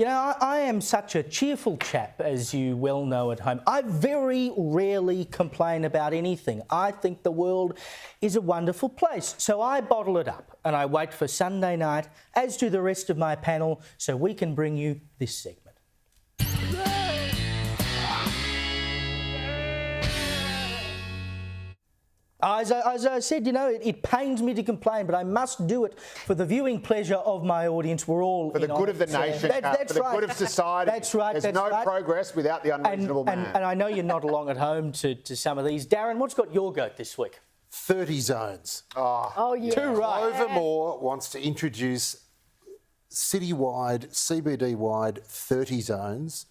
You know, I am such a cheerful chap, as you well know at home. I very rarely complain about anything. I think the world is a wonderful place. So I bottle it up and I wait for Sunday night, as do the rest of my panel, so we can bring you this segment. As I said, you know, it pains me to complain, but I must do it for the viewing pleasure of my audience. We're all for the good of the nation, for the good of society. That's right. There's no progress without the unreasonable man. And I know you're not along at home to some of these. Darren, what's got your goat this week? 30 zones. Oh yeah. Too right. Clover Moore wants to introduce city-wide, CBD-wide 30 zones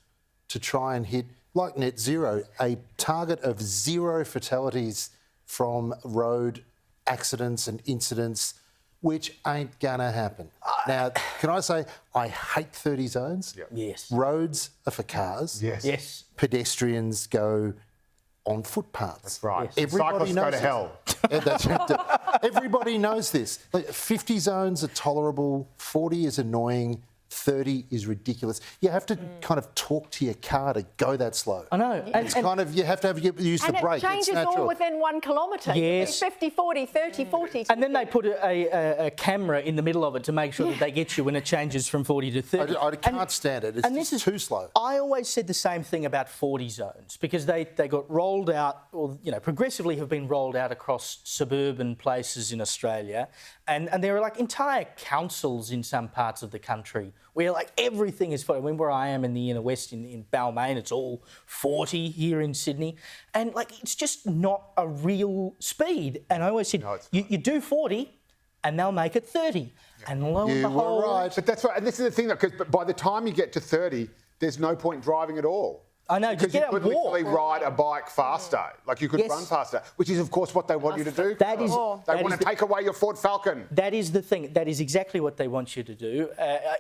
to try and hit, like net zero, a target of 0 fatalities from road accidents and incidents, which ain't gonna happen. Now, can I say, I hate 30 zones. Yep. Yes. Roads are for cars. Yes. Yes. Pedestrians go on footpaths. That's right. Yes. Everybody Cyclists knows go to this. hell. Yeah, that's- Everybody knows this. Like, 50 zones are tolerable, 40 is annoying, 30 is ridiculous. You have to kind of talk to your car to go that slow. I know. It's kind of, you have to use the brake. And it changes it's natural. all within 1 kilometre. Yes. 50, 40, 30, 40. And then they put a camera in the middle of it to make sure that they get you when it changes from 40 to 30. I can't stand it. It's just too slow. I always said the same thing about 40 zones because they got rolled out, or you know, progressively have been rolled out across suburban places in Australia, and there are like entire councils in some parts of the country where like everything is 40. I mean, where I am in the inner west in Balmain, it's all 40 here in Sydney, and like it's just not a real speed. And I always said, you do 40, and they'll make it 30, and lo and behold, right. But that's right. And this is the thing, because by the time you get to 30, there's no point driving at all. I know, because you could literally ride a bike faster, like you could run faster, which is of course what they want you to do. That is, they want to take away your Ford Falcon. That is the thing. That is exactly what they want you to do.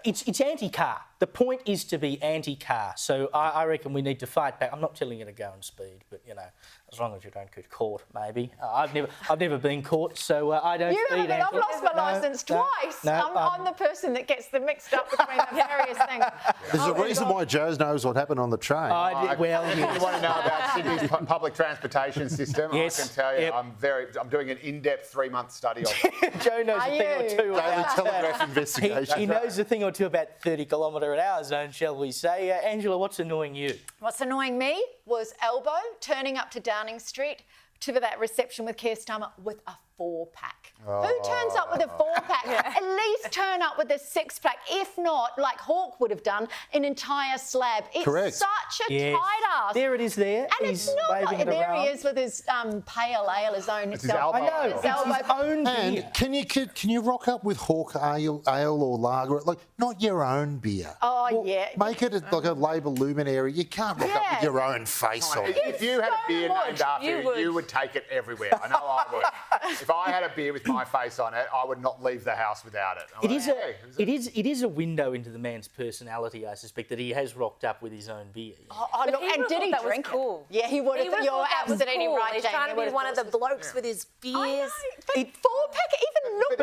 It's anti-car. The point is to be anti-car. So I reckon we need to fight back. I'm not telling you to go and speed, but you know, as long as you don't get caught, maybe. I've never been caught, so I don't speed. You haven't. I've lost my licence twice. I'm the person that gets them mixed up between the various things. There's a reason why Joe knows what happened on the train. Well, if you want to know about Sydney's public transportation system, I can tell you, I'm doing an in-depth 3-month study of it. Joe knows a thing or two Daily about Telegraph investigation. He knows a thing or two about 30-kilometre-an-hour zone, shall we say? Angela, what's annoying you? What's annoying me was Elbow turning up to Downing Street to that reception with Keir Starmer with a 4-pack. Who turns up with a 4-pack? At least turn up with a 6-pack. If not, like Hawke would have done, an entire slab. It's Correct. such a tight ass. There it is there. And He's it's not like waving it there around. he is with his pale ale, his own. It's his elbow. I know. It's his own beer. And can you rock up with Hawke ale or lager? Like, not your own beer. Oh, yeah. Make it like a Label luminary. You can't rock up with your own face on it. If you had a beer named after you would take it everywhere. I know I would. If I had a beer with my face on it, I would not leave the house without it. It is a window into the man's personality, I suspect, that he has rocked up with his own beer. Oh, look, and did he drink cool? Yeah, he would have. You're absolutely right, He's Jamie. trying to be one of the blokes with his beers. I know, but 4-pack even looked.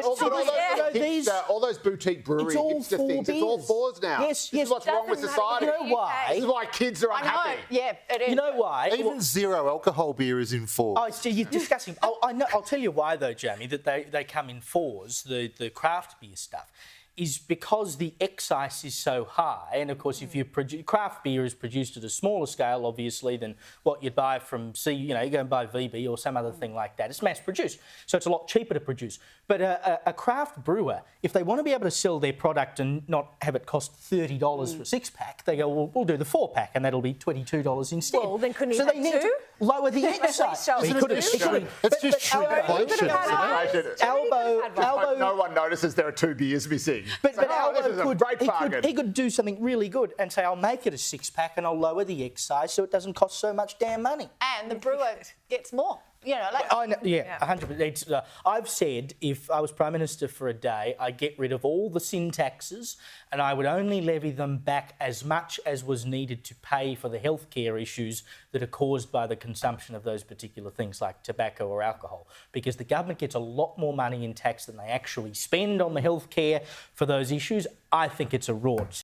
All those boutique brewery hipster things, it's all 4s now. Yes, this is what's wrong with society. You know why? This is why kids are unhappy. I know, yeah, it is. You know why? Even 0 alcohol beer is in 4. Oh, it's disgusting. I know. I'll tell you why, though, Jamie, that they come in 4s, the craft beer stuff, is because the excise is so high. And, of course, if you craft beer is produced at a smaller scale, obviously, than what you'd buy from, you go and buy VB or some other thing like that. It's mass-produced, so it's a lot cheaper to produce. But a craft brewer, if they want to be able to sell their product and not have it cost $30 for a 6-pack, they go, well, we'll do the 4-pack, and that'll be $22 instead. Well, then couldn't he so have they need two? to lower the excise. He could have. It's just shrink inflation. Elbow. No one notices there are 2 beers missing. But Elbow he could do something really good and say, I'll make it a 6-pack and I'll lower the excise so it doesn't cost so much damn money. And the brewer gets more. You know, like I know, 100%. I've said if I was Prime Minister for a day, I'd get rid of all the sin taxes and I would only levy them back as much as was needed to pay for the healthcare issues that are caused by the consumption of those particular things like tobacco or alcohol, because the government gets a lot more money in tax than they actually spend on the healthcare for those issues. I think it's a rort.